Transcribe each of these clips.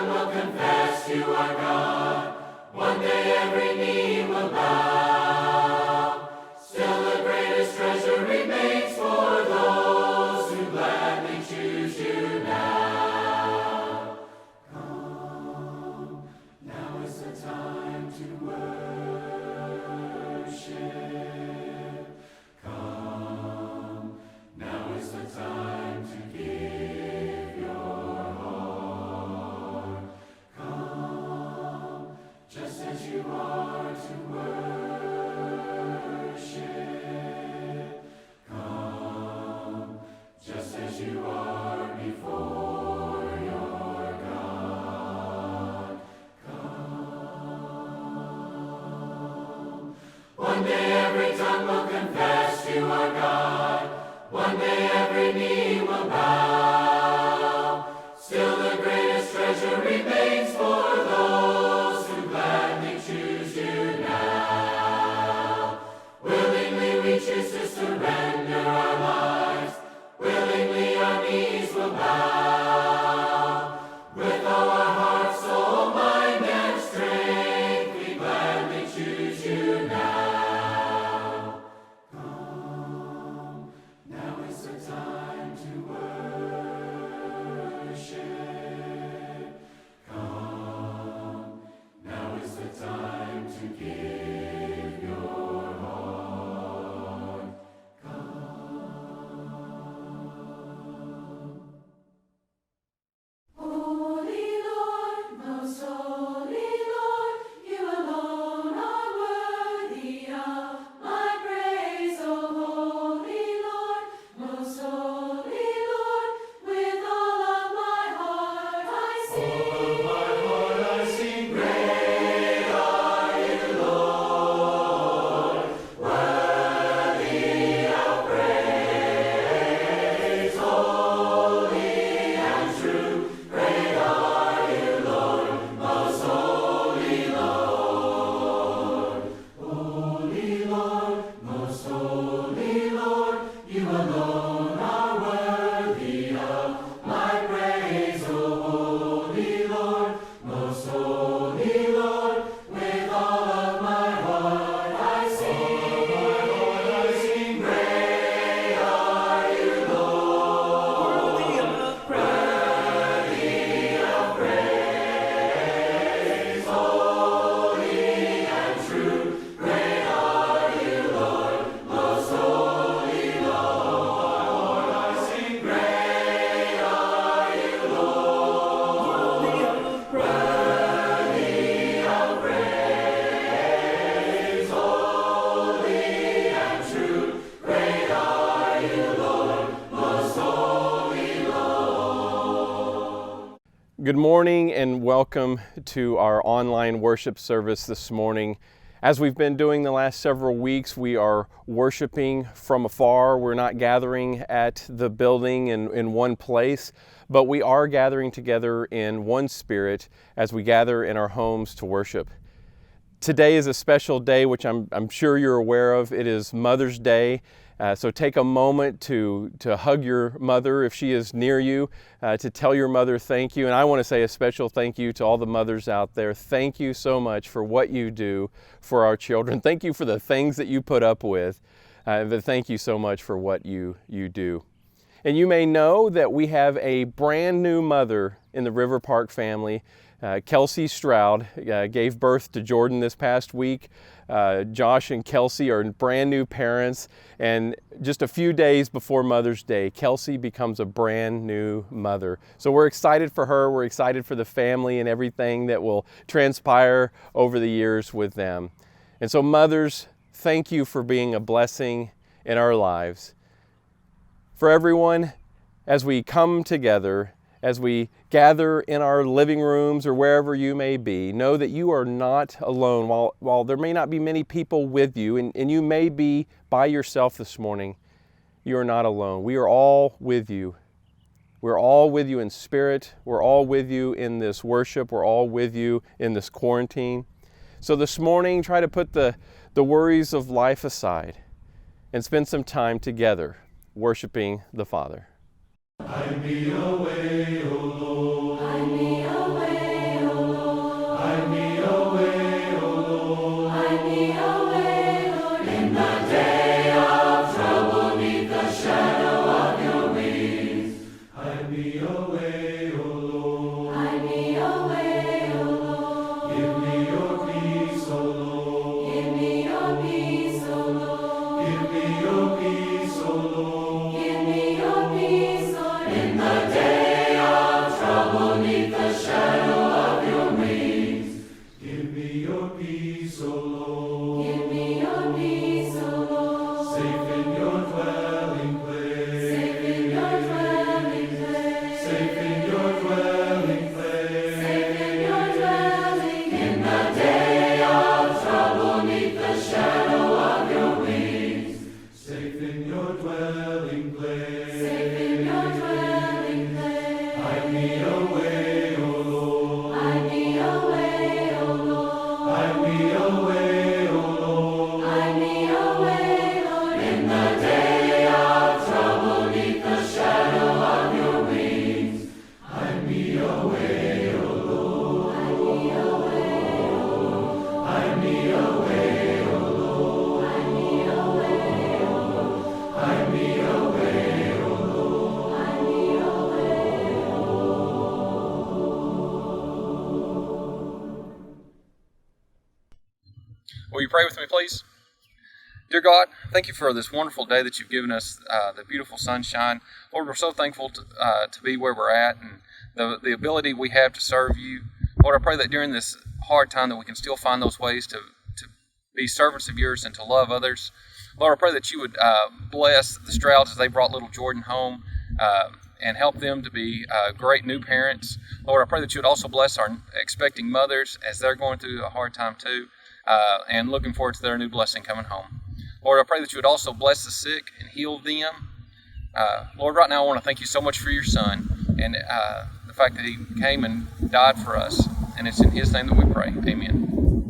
tongue will confess you are God. One day every knee will bow. Still the greatest treasure remains for those who gladly choose you now. Come, now is the time to worship. Come, now is the time to give your heart. Come, just as you are to worship. Come, just as you are before your God. Come. One day every tongue will confess you are God. One day every knee will bow. Still the greatest treasure remains for those who gladly choose you now. Willingly we choose to surrender our lives. Willingly our knees will bow. With all our heart, soul, mind, and strength, we gladly choose you now. Come, now is the time to worship. Come, now is the time to give your heart. Holy Lord, most holy Lord, you alone are worthy of my praise. Oh, holy Lord, most holy Lord, with all of my heart I sing. Great are you, Lord, worthy of praise, holy and true. Great are you, Lord, most holy Lord. Holy Lord, most holy Lord, you alone are worthy of my praise. Oh, holy Lord, most holy Lord, with all of my heart I sing. Great are you, Lord, worthy of praise, holy and true. Great are you, Lord, most holy Lord. I sing. Great are you, Lord, worthy of praise, holy and true. Great are you, Lord, most holy Lord. Good morning and welcome to our online worship service this morning. As we've been doing the last several weeks, we are worshiping from afar. We're not gathering at the building in one place, but we are gathering together in one spirit as we gather in our homes to worship. Today is a special day, which I'm sure you're aware of. It is Mother's Day. So take a moment to hug your mother if she is near you, to tell your mother thank you. And I want to say a special thank you to all the mothers out there. Thank you so much for what you do for our children. Thank you for the things that you put up with. But thank you so much for what you do. And you may know that we have a brand new mother in the River Park family. Kelsey Stroud gave birth to Jordan this past week. Josh and Kelsey are brand new parents, and just a few days before Mother's Day, Kelsey becomes a brand new mother. So we're excited for her, we're excited for the family and everything that will transpire over the years with them. And so mothers, thank you for being a blessing in our lives. For everyone, as we come together, as we gather in our living rooms or wherever you may be, know that you are not alone. While there may not be many people with you, and you may be by yourself this morning, you are not alone. We are all with you. We're all with you in spirit. We're all with you in this worship. We're all with you in this quarantine. So this morning, try to put the worries of life aside and spend some time together worshiping the Father. Hide me away, O Lord. Hide me away, Will you pray with me, please? Dear God, thank you for this wonderful day that you've given us, the beautiful sunshine. Lord, we're so thankful to be where we're at and the ability we have to serve you. Lord, I pray that during this hard time that we can still find those ways to be servants of yours and to love others. Lord, I pray that you would bless the Strouds as they brought little Jordan home and help them to be great new parents. Lord, I pray that you would also bless our expecting mothers as they're going through a hard time too, and looking forward to their new blessing coming home. Lord, I pray that you would also bless the sick and heal them. Lord, right now I want to thank you so much for your Son and the fact that he came and died for us. And it's in his name that we pray. Amen.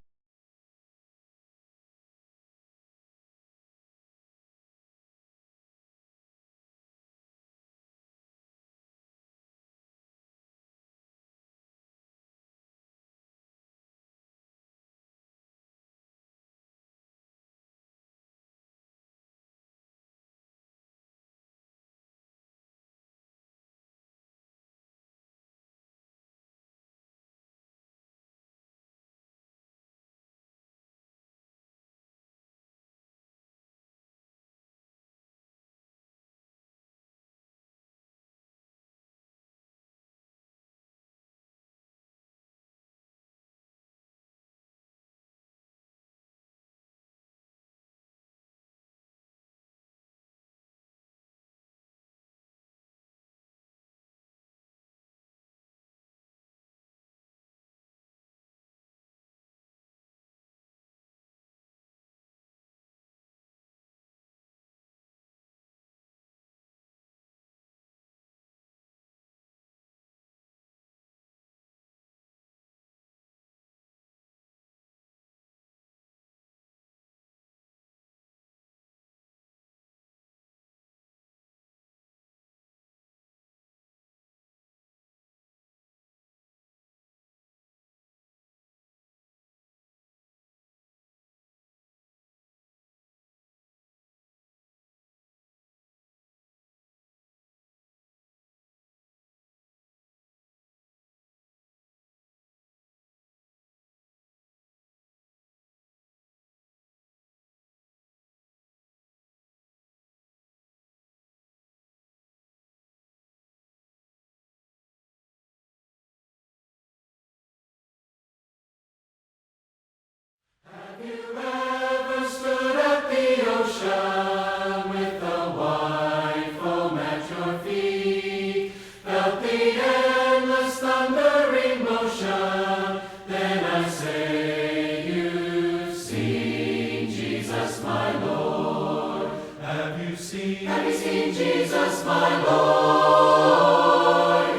Have you ever stood at the ocean with the white foam at your feet? Felt the endless thundering motion? Then I say you've seen Jesus my Lord. Have you seen Jesus my Lord?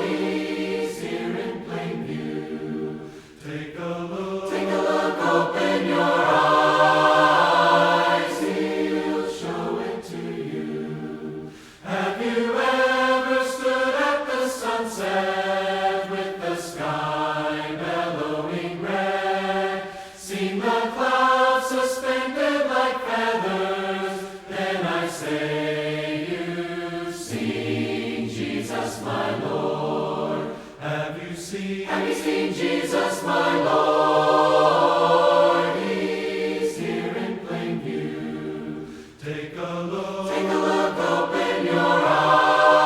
He's here in plain view. Take a look, open your eyes, he'll show it to you. Have you ever stood at the sunset with the sky bellowing red? Seen the clouds suspended like feathers? Then I say you've seen Jesus my Lord. Have you seen Jesus my Lord? He's here in plain view. Take a look, open your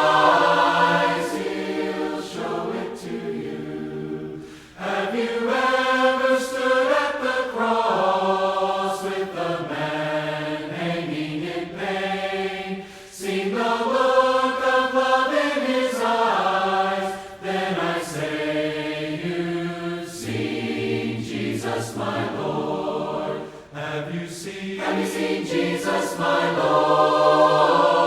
eyes, he'll show it to you. Have you ever stood at the cross with the man hanging in pain? Seen the look of love in his eyes? Then I say you've seen Jesus my Lord. Have you seen Jesus my Lord?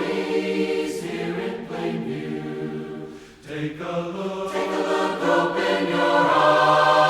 He's here in plain view. Take a look, open your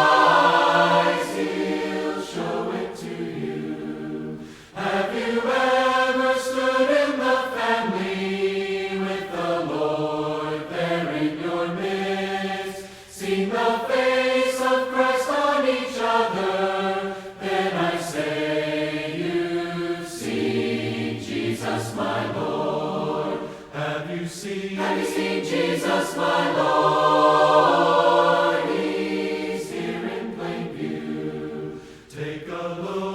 eyes, he'll show it to you. Have you ever stood in the family with the Lord there in your midst? Seen the face of Christ on each other? Then I say you've seen Jesus my Lord. Have you seen Jesus my Lord? He's here in plain view. Take a look,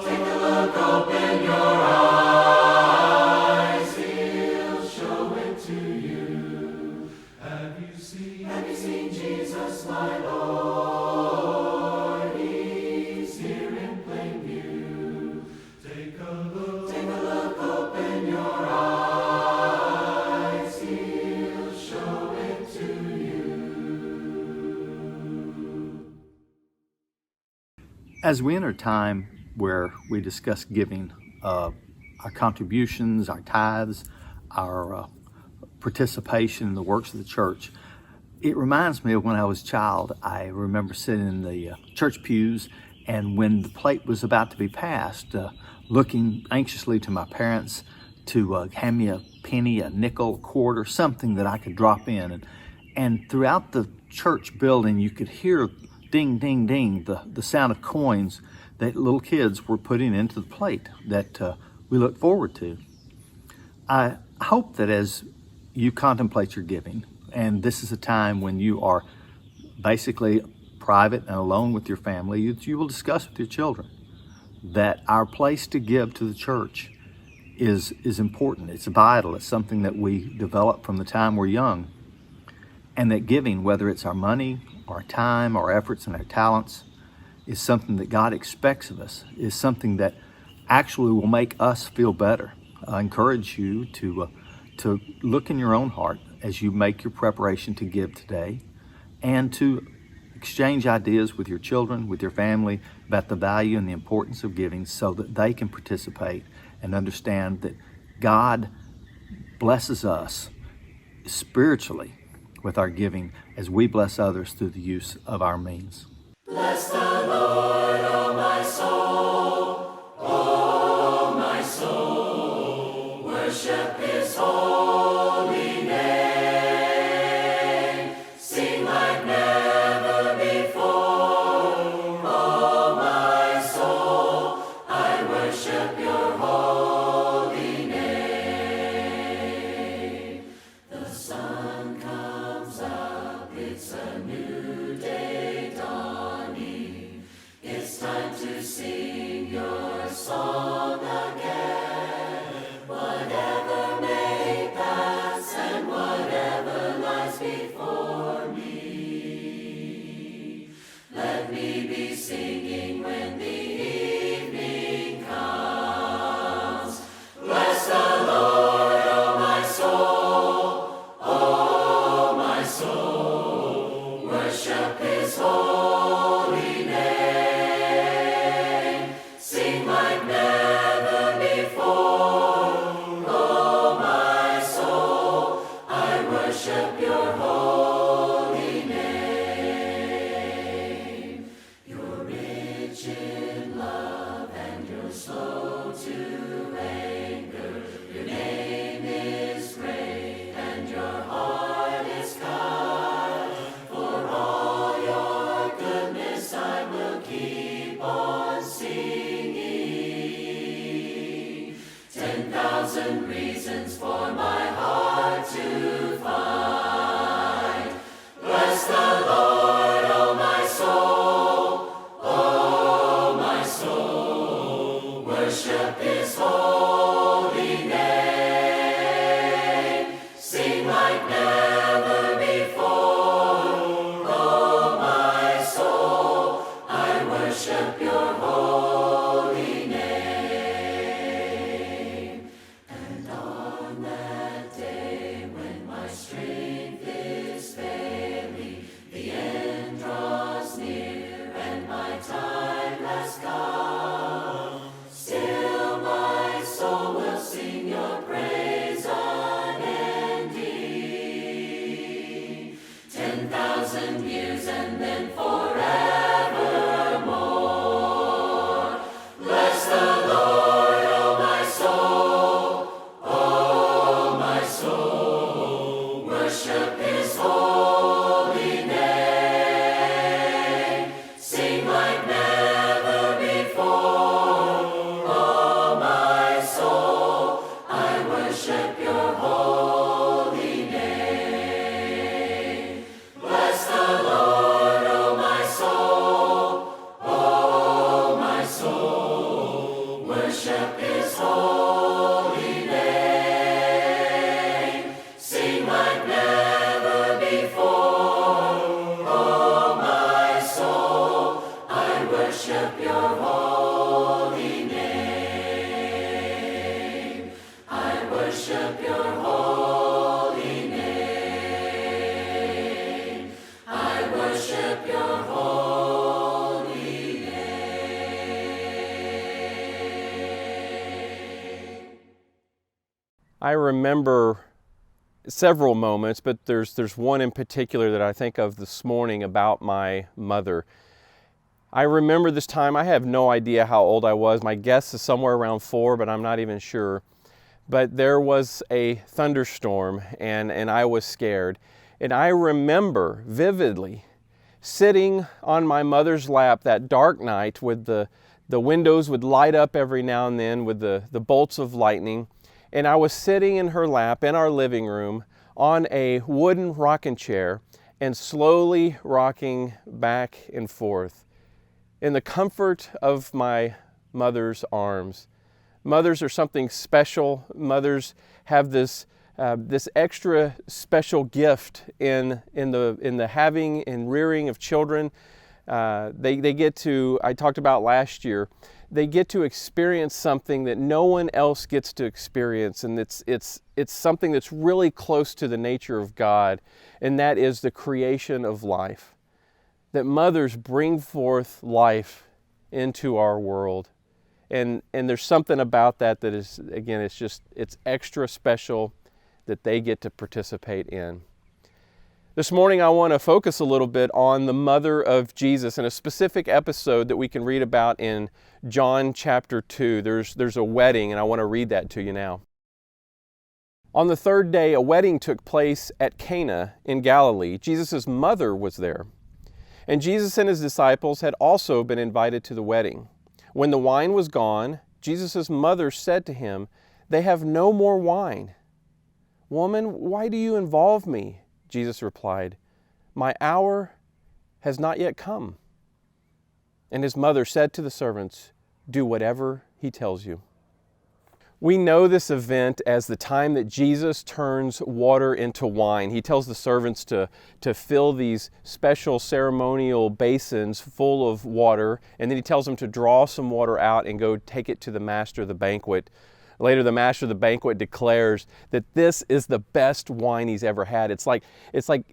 As we enter a time where we discuss giving, our contributions, our tithes, our participation in the works of the church, it reminds me of when I was a child. I remember sitting in the church pews, and when the plate was about to be passed, looking anxiously to my parents to hand me a penny, a nickel, a quarter, something that I could drop in. And throughout the church building, you could hear ding, ding, ding, the sound of coins that little kids were putting into the plate that we look forward to. I hope that as you contemplate your giving, and this is a time when you are basically private and alone with your family, you will discuss with your children that our place to give to the church is important. It's vital. It's something that we develop from the time we're young. And that giving, whether it's our money, our time, our efforts, and our talents, is something that God expects of us, is something that actually will make us feel better. I encourage you to look in your own heart as you make your preparation to give today, and to exchange ideas with your children, with your family, about the value and the importance of giving, so that they can participate and understand that God blesses us spiritually with our giving as we bless others through the use of our means. Bless the Lord, O my soul, O my soul, worship His holy name. Sing like never before, O my soul, I worship your holy name. The sun comes up, it's a new day dawning. It's time to sing your song again. Whatever may pass and whatever lies before me, let me be singing when the evening comes. Bless the Lord, O my soul, O my soul, worship His holy name. Sing like never before, O my soul, I worship your holy name. You're rich in love and you're slow to anger. Your name is great and your heart is kind. For all your goodness I will keep on singing. 10,000 reasons for my heart to find. Bless the Lord, O my soul, O my soul, worship His holy name. Sing like never before, O my soul, I worship your holy name. And on that day when my strength is failing, the end draws near and my time has come, still my soul will sing your praise unending. 10,000 years and then forevermore. Bless the Lord, O my soul, O my soul, worship His holy name. Sing like never before, O my soul, I worship your holy name. Bless the Lord, O my soul, O my soul, worship His holy name. Sing like never before, O my soul, I worship your holy name. I worship your holy name. I worship your holy name. I remember several moments, but there's one in particular that I think of this morning about my mother. I remember this time. I have no idea how old I was. My guess is somewhere around 4, but I'm not even sure. But there was a thunderstorm, and I was scared. And I remember vividly sitting on my mother's lap that dark night with the windows would light up every now and then with the bolts of lightning. And I was sitting in her lap in our living room on a wooden rocking chair and slowly rocking back and forth in the comfort of my mother's arms. Mothers are something special. Mothers have this extra special gift in the having and rearing of children. They get to, I talked about last year, they get to experience something that no one else gets to experience, and it's something that's really close to the nature of God, and that is the creation of life. That mothers bring forth life into our world. And there's something about that is, again, it's extra special that they get to participate in. This morning I want to focus a little bit on the mother of Jesus in a specific episode that we can read about in John chapter 2. There's a wedding, and I want to read that to you now. On the third day, a wedding took place at Cana in Galilee. Jesus' mother was there. And Jesus and his disciples had also been invited to the wedding. When the wine was gone, Jesus' mother said to him, "They have no more wine." "Woman, why do you involve me?" Jesus replied, "My hour has not yet come." And his mother said to the servants, "Do whatever he tells you." We know this event as the time that Jesus turns water into wine. He tells the servants to fill these special ceremonial basins full of water, and then he tells them to draw some water out and go take it to the master of the banquet. Later, the master of the banquet declares that this is the best wine he's ever had. It's like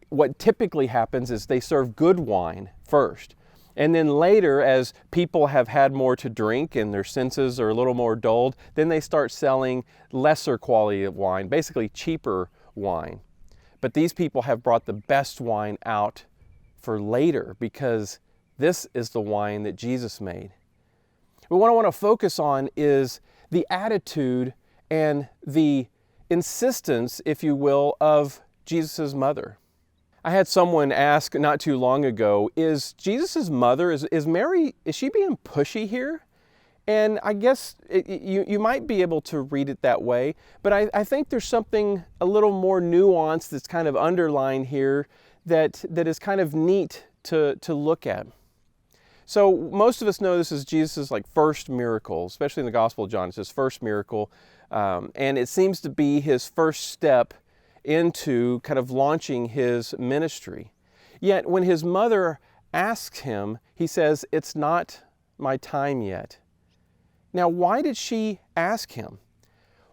what typically happens is they serve good wine first. And then later, as people have had more to drink and their senses are a little more dulled, then they start selling lesser quality of wine, basically cheaper wine. But these people have brought the best wine out for later because this is the wine that Jesus made. But what I want to focus on is the attitude and the insistence, if you will, of Jesus' mother. I had someone ask not too long ago, is Jesus' mother, is Mary, is she being pushy here? And I guess you might be able to read it that way, but I think there's something a little more nuanced that's kind of underlined here that is kind of neat to look at. So most of us know this is Jesus' first miracle, especially in the Gospel of John. It's his first miracle, and it seems to be his first step into kind of launching his ministry. Yet when his mother asks him, he says, "It's not my time yet." Now, why did she ask him?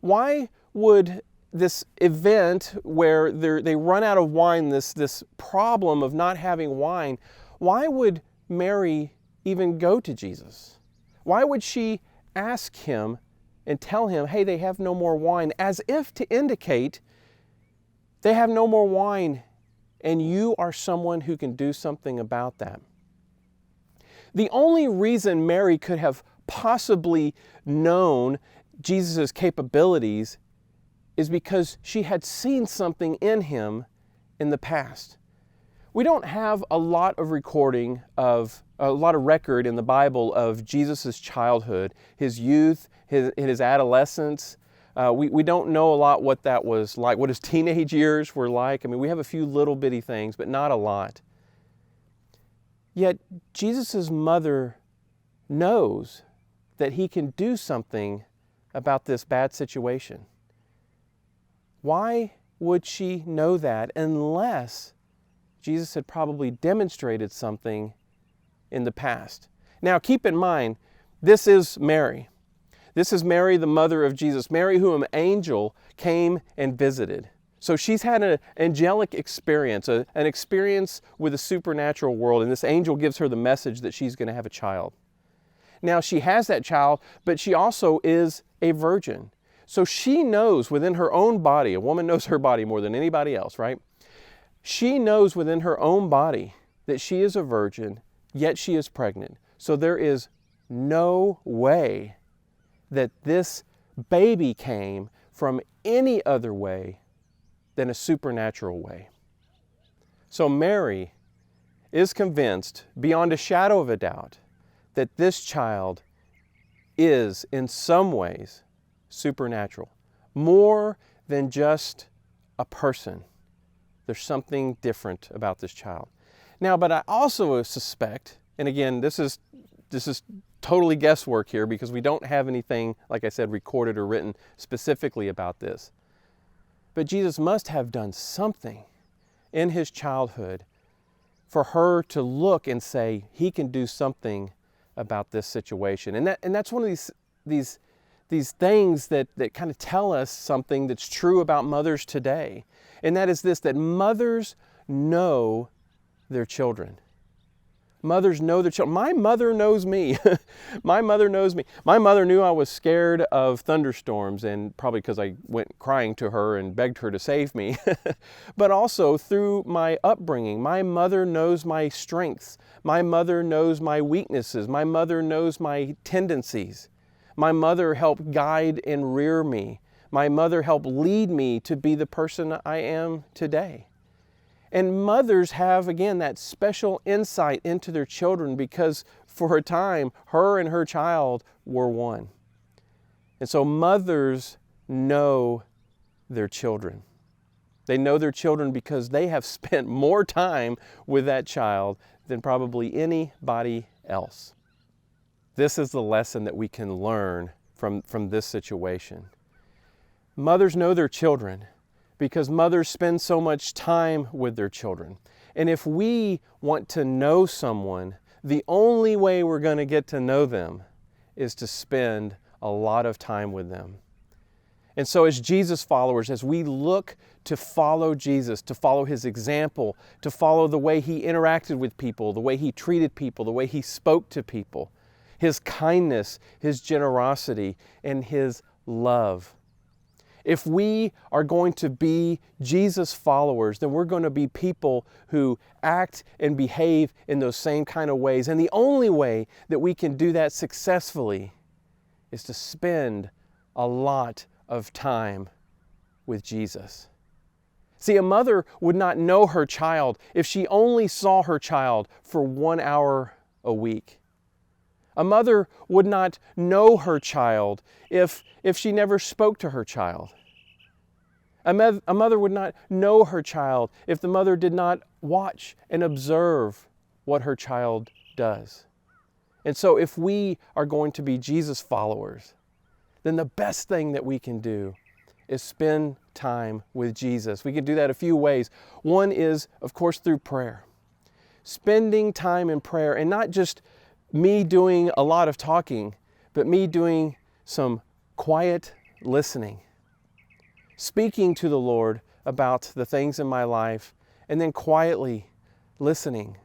Why would this event where they run out of wine, this problem of not having wine, why would Mary even go to Jesus? Why would she ask him and tell him, "Hey, they have no more wine," as if to indicate they have no more wine, and you are someone who can do something about that? The only reason Mary could have possibly known Jesus' capabilities is because she had seen something in him in the past. We don't have a lot of record in the Bible of Jesus' childhood, his youth, his adolescence. We don't know a lot what that was like, what his teenage years were like. I mean, we have a few little bitty things, but not a lot. Yet Jesus' mother knows that he can do something about this bad situation. Why would she know that unless Jesus had probably demonstrated something in the past? Now, keep in mind, this is Mary. This is Mary, the mother of Jesus, Mary whom an angel came and visited. So she's had an angelic experience, an experience with the supernatural world, and this angel gives her the message that she's going to have a child. Now, she has that child, but she also is a virgin. So she knows within her own body, a woman knows her body more than anybody else, right? She knows within her own body that she is a virgin, yet she is pregnant. So there is no way that this baby came from any other way than a supernatural way. So Mary is convinced beyond a shadow of a doubt that this child is in some ways supernatural, more than just a person. There's something different about this child. Now, but I also suspect, and again, this is totally guesswork here because we don't have anything, like I said, recorded or written specifically about this. But Jesus must have done something in his childhood for her to look and say, he can do something about this situation. And that's one of these things that kind of tell us something that's true about mothers today. And that is this, that mothers know their children. Mothers know their children. My mother knows me. My mother knows me. My mother knew I was scared of thunderstorms, and probably because I went crying to her and begged her to save me. But also through my upbringing, my mother knows my strengths. My mother knows my weaknesses. My mother knows my tendencies. My mother helped guide and rear me. My mother helped lead me to be the person I am today. And mothers have, again, that special insight into their children because for a time, her and her child were one. And so mothers know their children. They know their children because they have spent more time with that child than probably anybody else. This is the lesson that we can learn from this situation. Mothers know their children because mothers spend so much time with their children. And if we want to know someone, the only way we're going to get to know them is to spend a lot of time with them. And so as Jesus followers, as we look to follow Jesus, to follow his example, to follow the way he interacted with people, the way he treated people, the way he spoke to people, his kindness, his generosity, and his love. If we are going to be Jesus followers, then we're going to be people who act and behave in those same kind of ways. And the only way that we can do that successfully is to spend a lot of time with Jesus. See, a mother would not know her child if she only saw her child for 1 hour a week. A mother would not know her child if she never spoke to her child. A mother would not know her child if the mother did not watch and observe what her child does. And so if we are going to be Jesus followers, then the best thing that we can do is spend time with Jesus. We can do that a few ways. One is, of course, through prayer. Spending time in prayer, and not just me doing a lot of talking, but me doing some quiet listening. Speaking to the Lord about the things in my life, and then quietly listening,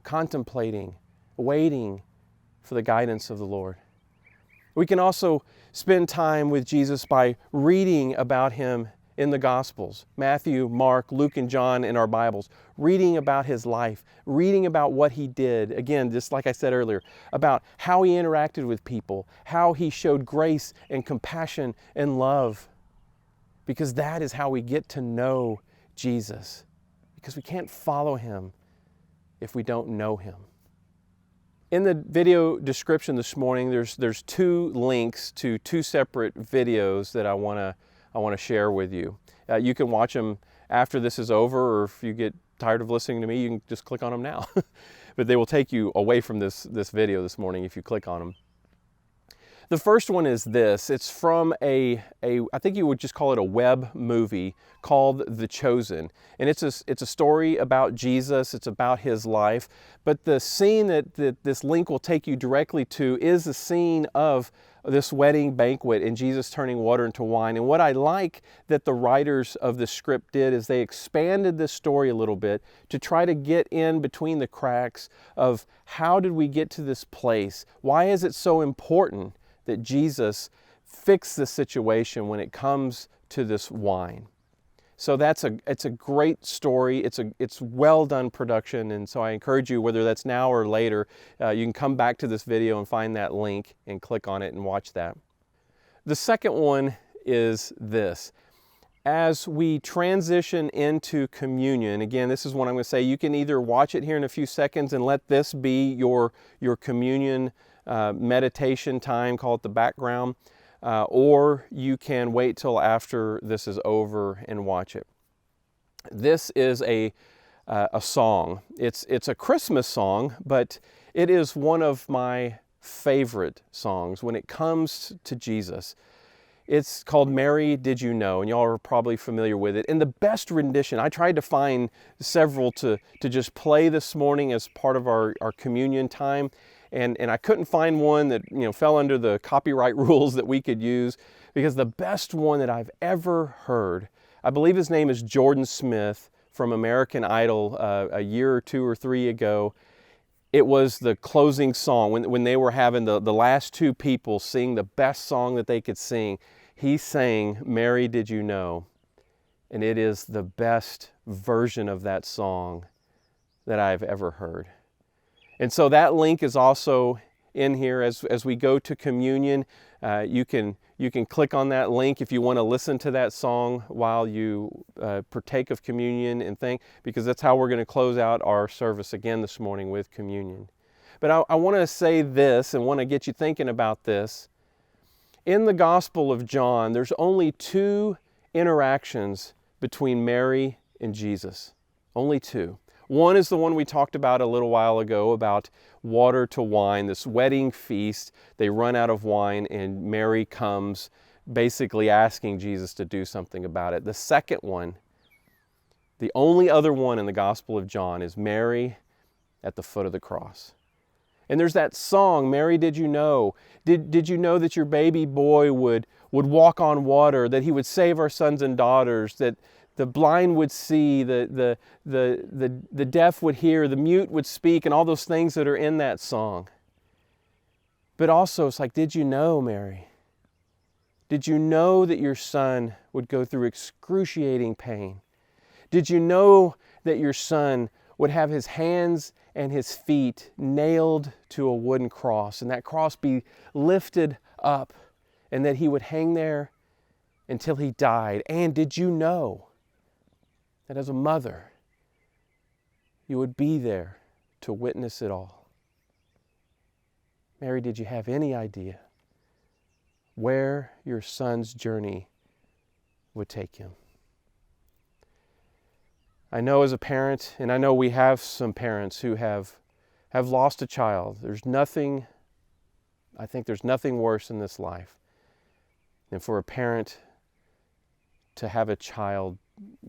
contemplating, waiting for the guidance of the Lord. We can also spend time with Jesus by reading about him in the Gospels, Matthew, Mark, Luke, and John in our Bibles, reading about his life, reading about what he did, again, just like I said earlier, about how he interacted with people, how he showed grace and compassion and love, because that is how we get to know Jesus, because we can't follow him if we don't know him. In the video description this morning, there's 2 links to 2 separate videos that I want to share with you. You can watch them after this is over, or if you get tired of listening to me, you can just click on them now. But they will take you away from this video this morning if you click on them. The first one is this. It's from I think you would just call it a web movie called The Chosen. And it's a story about Jesus. It's about his life. But the scene that this link will take you directly to is the scene of this wedding banquet and Jesus turning water into wine. And what I like that the writers of the script did is they expanded this story a little bit to try to get in between the cracks of how did we get to this place? Why is it so important that Jesus fix the situation when it comes to this wine. So it's a great story. It's well done production, and so I encourage you, whether that's now or later, you can come back to this video and find that link and click on it and watch that. The second one is this. As we transition into communion, again, this is what I'm going to say. You can either watch it here in a few seconds and let this be your communion meditation time, call it the background, or you can wait till after this is over and watch it. This is a song. It's a Christmas song, but it is one of my favorite songs when it comes to Jesus. It's called Mary, Did You Know? And y'all are probably familiar with it. And the best rendition, I tried to find several to just play this morning as part of our communion time. And I couldn't find one that fell under the copyright rules that we could use, because the best one that I've ever heard, I believe his name is Jordan Smith from American Idol a year or 2 or 3 ago. It was the closing song when they were having the last 2 people sing the best song that they could sing. He sang Mary, Did You Know? And it is the best version of that song that I've ever heard. And so that link is also in here as we go to communion. You can click on that link if you want to listen to that song while you partake of communion and think, because that's how we're going to close out our service again this morning with communion. But I want to say this and want to get you thinking about this. In the Gospel of John, there's only 2 interactions between Mary and Jesus. Only 2. One is the one we talked about a little while ago, about water to wine, this wedding feast. They run out of wine and Mary comes basically asking Jesus to do something about it. The second one, the only other one in the Gospel of John, is Mary at the foot of the cross. And there's that song, Mary, Did You Know? Did you know that your baby boy would walk on water, that he would save our sons and daughters, that the blind would see, the deaf would hear, the mute would speak, and all those things that are in that song. But also it's like, did you know, Mary? Did you know that your son would go through excruciating pain? Did you know that your son would have his hands and his feet nailed to a wooden cross, and that cross be lifted up, and that he would hang there until he died? And did you know that as a mother, you would be there to witness it all? Mary, did you have any idea where your son's journey would take him? I know as a parent, and I know we have some parents who have lost a child. I think there's nothing worse in this life than for a parent to have a child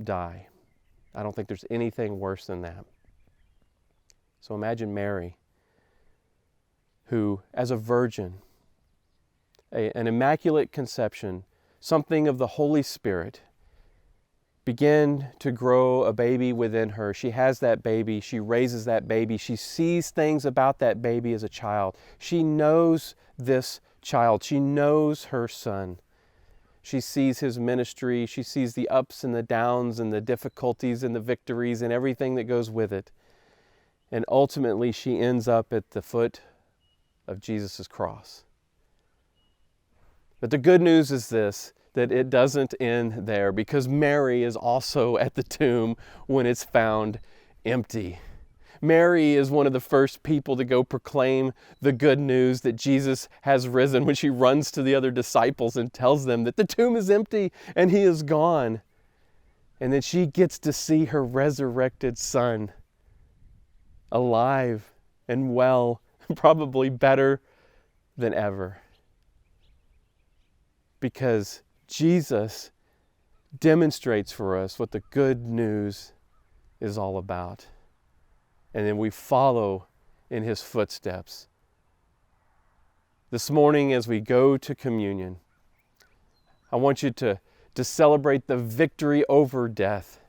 die. I don't think there's anything worse than that. So imagine Mary, who, as a virgin, an immaculate conception, something of the Holy Spirit, began to grow a baby within her. She has that baby. She raises that baby. She sees things about that baby as a child. She knows this child. She knows her son. She sees his ministry. She sees the ups and the downs and the difficulties and the victories and everything that goes with it. And ultimately, she ends up at the foot of Jesus' cross. But the good news is this, that it doesn't end there, because Mary is also at the tomb when it's found empty. Mary is one of the first people to go proclaim the good news that Jesus has risen, when she runs to the other disciples and tells them that the tomb is empty and he is gone. And then she gets to see her resurrected son alive and well, probably better than ever. Because Jesus demonstrates for us what the good news is all about. And then we follow in his footsteps. This morning, as we go to communion, I want you to celebrate the victory over death,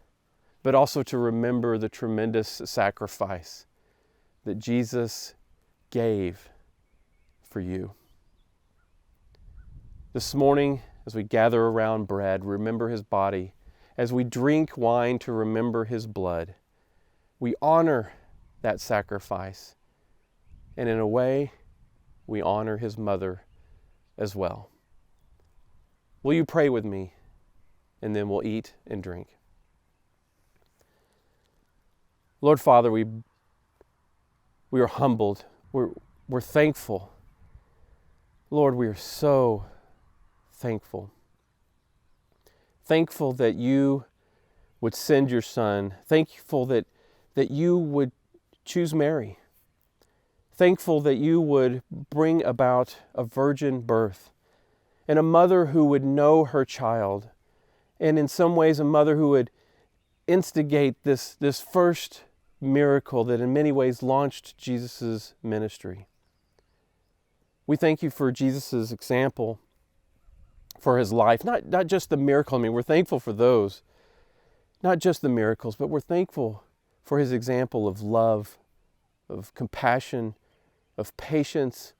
but also to remember the tremendous sacrifice that Jesus gave for you. This morning, as we gather around bread, remember his body. As we drink wine to remember his blood, we honor that sacrifice. And in a way, we honor his mother as well. Will you pray with me? And then we'll eat and drink. Lord Father, we are humbled. We're thankful. Lord, we are so thankful. Thankful that you would send your Son. Thankful that you would choose Mary. Thankful that you would bring about a virgin birth and a mother who would know her child, and in some ways a mother who would instigate this first miracle that in many ways launched Jesus' ministry. We thank you for Jesus' example, for his life, not just the miracle. I mean, we're thankful for those, not just the miracles, but we're thankful for his example of love, of compassion, of patience,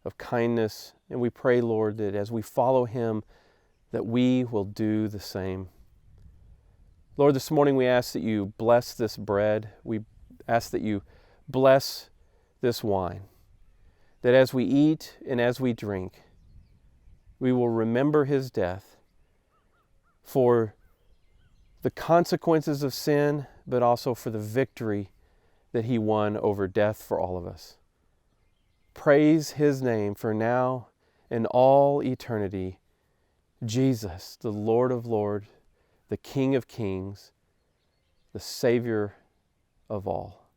of kindness. And we pray, Lord, that as we follow him, that we will do the same. Lord, this morning we ask that you bless this bread. We ask that you bless this wine. That as we eat and as we drink, we will remember his death for the consequences of sin, but also for the victory that he won over death for all of us. Praise his name for now and all eternity. Jesus, the Lord of Lords, the King of Kings, the Savior of all.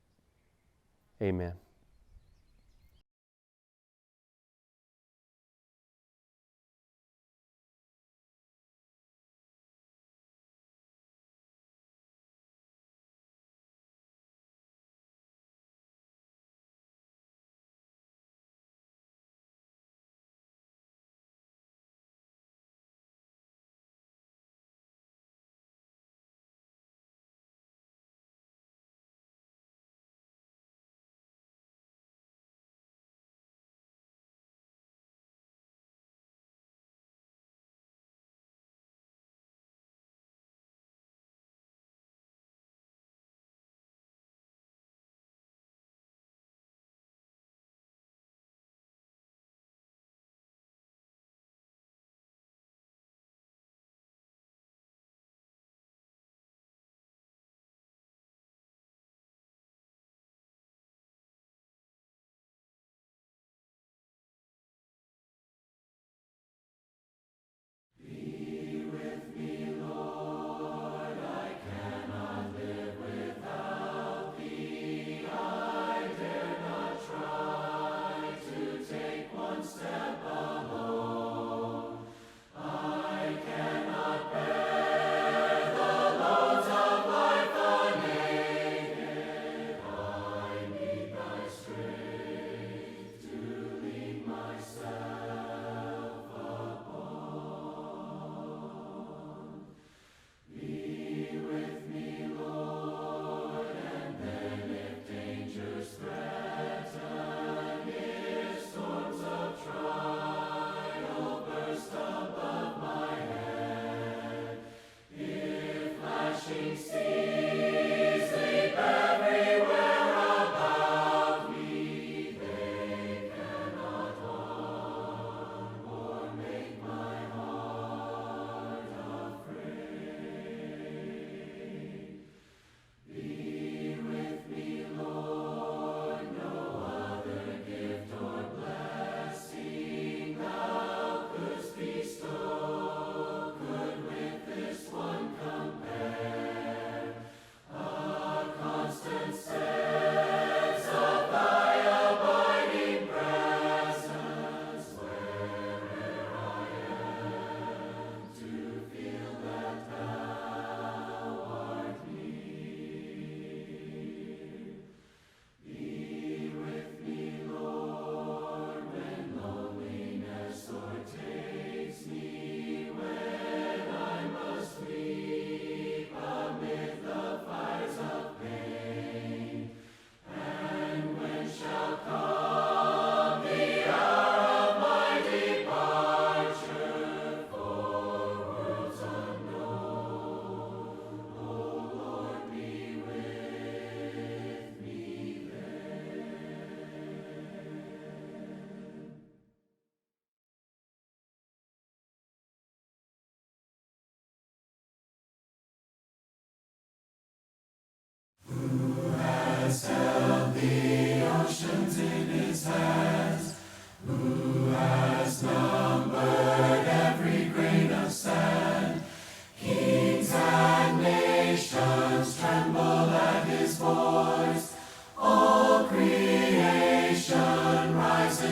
Amen.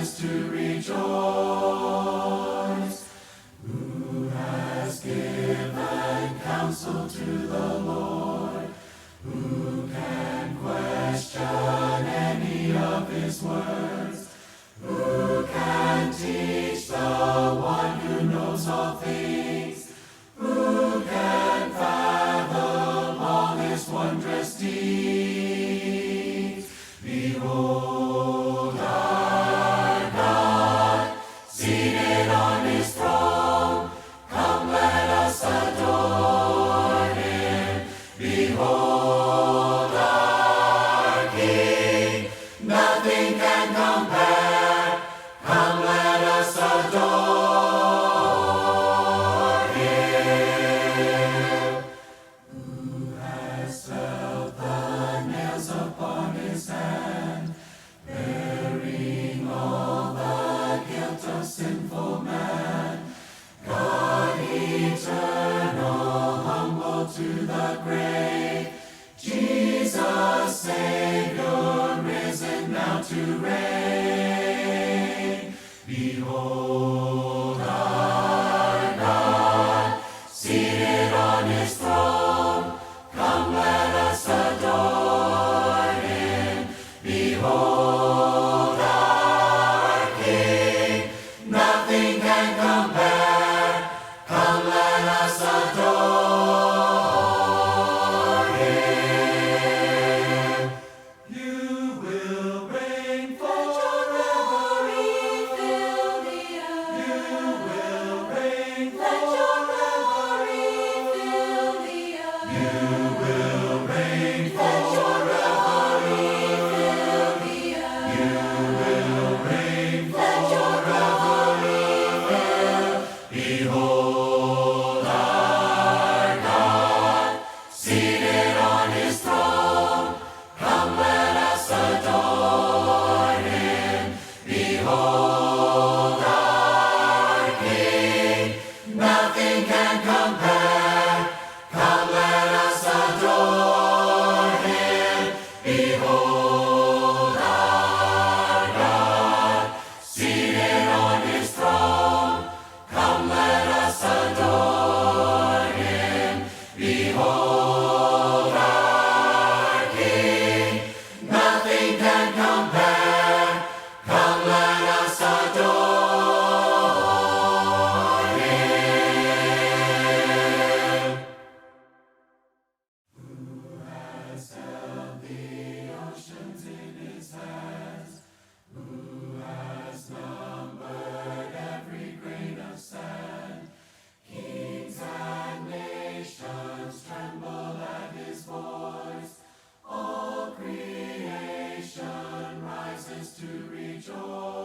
rises to rejoice. Who has given counsel to the Lord? Who can question any of his words? Who can teach the one who knows all things? Who can fathom all his wondrous deeds? Behold our God, seated on his throne. Come, let us adore him. Behold our King, nothing can compare. Come, let us adore him. Who has felt the nails upon his hand, bearing all the guilt of sinful man? God eternal, humble to the grave, Jesus Savior, risen now to reign. Behold our God, seated on his throne. Come, let us adore him. Behold our King, nothing can compare. Come, let us adore him. You will reign forever. You will reign forever. You will reign forever. You will reign forever. Behold our God, seated on his throne. Come, let us adore him. Behold our King, nothing can compare. Come, let us adore him. Behold our God, seated on his throne. Come, let us adore him. Behold our King, nothing can compare. Come, let us adore him. Who has held the oceans in his hands? Who has numbered every grain of sand? Kings and nations tremble at his voice. All creation rises to rejoice.